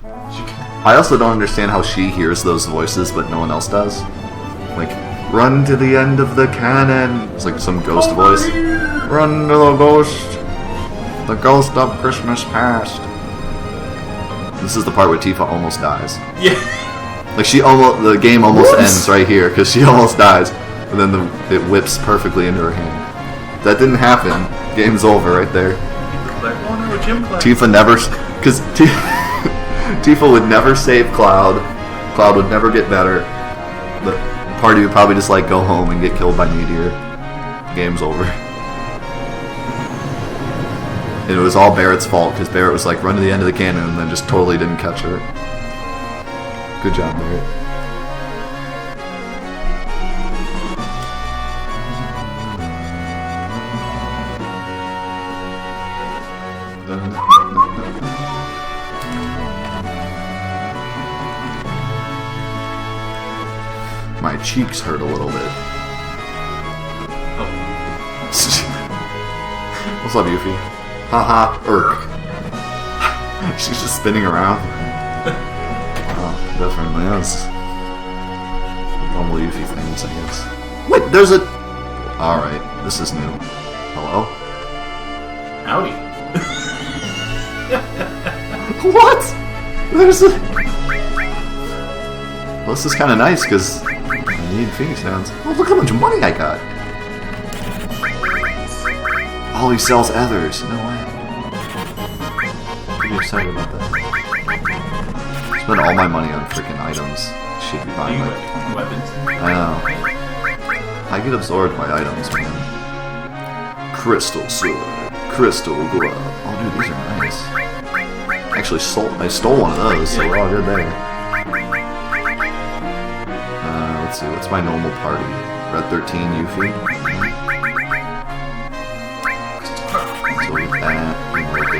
I also don't understand how she hears those voices, but no one else does. Like, run to the end of the cannon. It's like some ghost voice. Run to the ghost. The ghost of Christmas past. This is the part where Tifa almost dies. Yeah. Like the game almost What? ends right here because she almost dies, and then it whips perfectly into her hand. That didn't happen. Game's over right there. Like, oh no, a gym class. Tifa never, because Tifa would never save Cloud. Cloud would never get better. The party would probably just like go home and get killed by Meteor. Game's over. And it was all Barrett's fault because Barrett was like run to the end of the cannon and then just totally didn't catch her. Good job, Barrett. My cheeks hurt a little bit. Oh. What's up, Yuffie? Haha, Urk. She's just spinning around. Wow, definitely is. Normal Yuffie things, I guess. Wait, there's a... Alright, this is new. Hello? Howdy. What? There's a... Well, this is kind of nice, because I need Phoenix Downs. Oh, look how much money I got! Oh, he sells others. No way. Pretty excited about that. Spend all my money on freaking items. Should be buying like weapons. I know. I get absorbed by items, man. Crystal sword, crystal glove. Oh, dude, these are nice. Actually, I stole one of those, so we're all good there. Let's see. What's my normal party? Red 13, Yuffie. So with that, we will get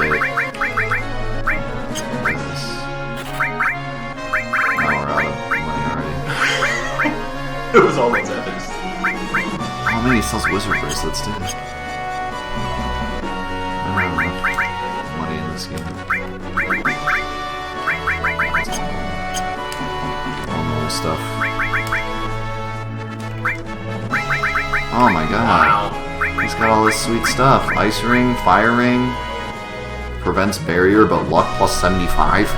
this. Now we're out of money already. It was all those epics. Oh man, he sells wizard bracelets too. I don't have enough money in this game. All normal stuff. Oh my god. Wow. He's got all this sweet stuff. Ice ring, fire ring, prevents barrier but luck plus 75.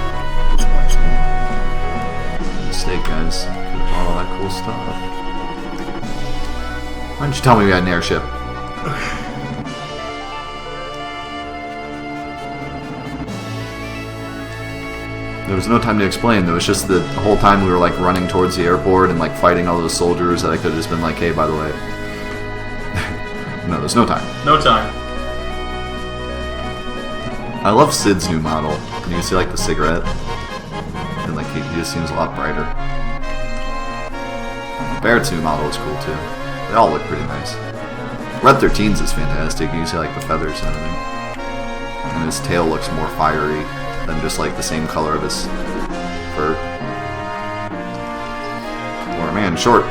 Mistake, guys. All that cool stuff. Why didn't you tell me we had an airship? There was no time to explain. There was just the whole time we were like running towards the airport and like fighting all those soldiers that I could have just been like, hey, by the way. No, there's no time. No time. I love Sid's new model. You can see like the cigarette. And like he just seems a lot brighter. Barrett's new model is cool too. They all look pretty nice. Red 13's is fantastic. You can see like the feathers and everything. And his tail looks more fiery than just like the same color of his fur. Or man, short.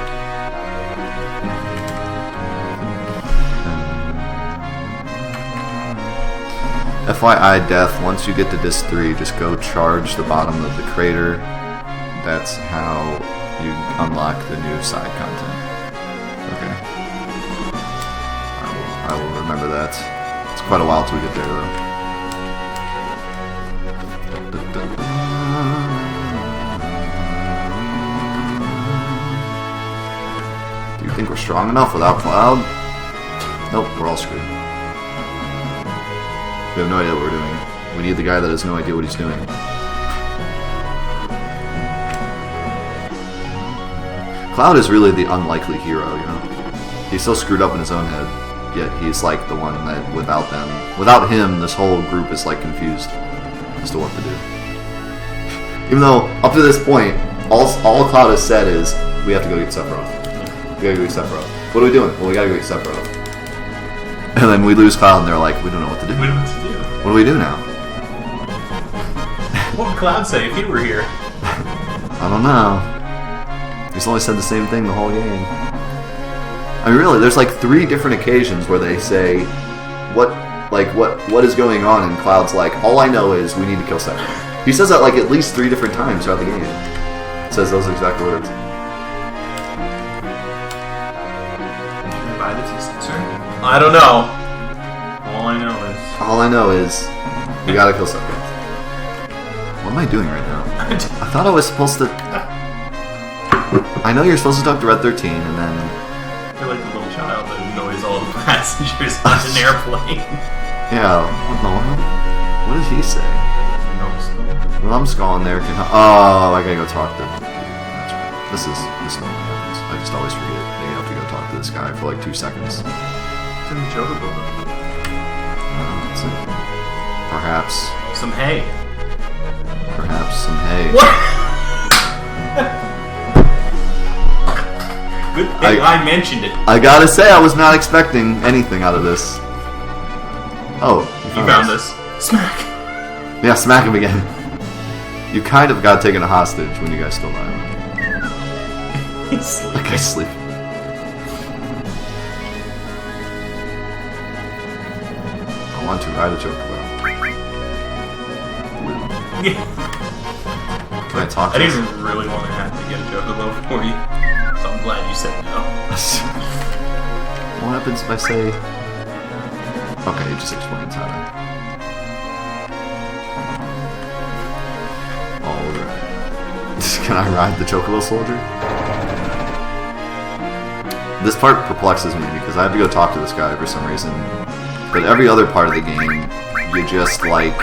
FYI, Death, once you get to Disc 3, just go charge the bottom of the crater. That's how you unlock the new side content. Okay. I will remember that. It's quite a while till we get there, though. Do you think we're strong enough without Cloud? Nope, we're all screwed. We have no idea what we're doing. We need the guy that has no idea what he's doing. Cloud is really the unlikely hero, you know? He's so screwed up in his own head, yet he's like the one that, without him, this whole group is like confused as to what to do. Even though, up to this point, all Cloud has said is, we have to go get Sephiroth. We gotta go get Sephiroth. What are we doing? Well, we gotta go get Sephiroth. And then we lose Cloud and they're like, we don't know what to do. We don't know what to do. What do we do now? What would Cloud say if he were here? I don't know. He's only said the same thing the whole game. I mean, really, there's like 3 different occasions where they say, what is going on? And Cloud's like, all I know is we need to kill Sephiroth. He says that like at least 3 different times throughout the game. Says those exact words. Buy the T-Sensor. I don't know. All I know is we gotta kill Sephiroth. What am I doing right now? I thought I was supposed to... I know you're supposed to talk to Red 13, and then... You're like the little child that annoys all the passengers on an airplane. Yeah, what did he say? Numbskull. Numbskull in there can... Oh, I gotta go talk to... That's right. This normally happens. I just always forget that you have to go talk to this guy for like 2 seconds. It's in the Chocobo. That's it. Perhaps. Some hay. Perhaps some hay. What? Good thing I mentioned it. I gotta say, I was not expecting anything out of this. Oh. You found this. Smack! Yeah, smack him again. You kind of got taken a hostage when you guys stole the island. He's sleeping. That guy's sleeping. I want to ride a chocobo. Can I talk to I this? didn't really want to have to get a Chocobo for you, so I'm glad you said no. What happens if I say... Okay, it just explains how to... Alright. Can I ride the Chocobo Soldier? This part perplexes me because I have to go talk to this guy for some reason. But every other part of the game, you just like...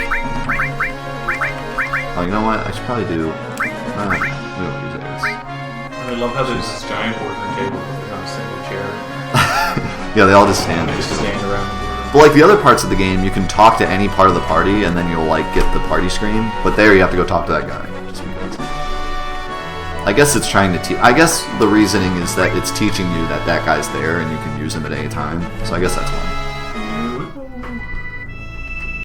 Oh, you know what? I should probably do... we don't use this. I love how there's this giant boardroom table with not a single chair. Yeah, they all just stand there. Just stand around. But like the other parts of the game, you can talk to any part of the party, and then you'll like get the party screen. But there, you have to go talk to that guy. Just because. I guess it's trying to teach. I guess the reasoning is that it's teaching you that that guy's there, and you can use him at any time. So I guess that's why.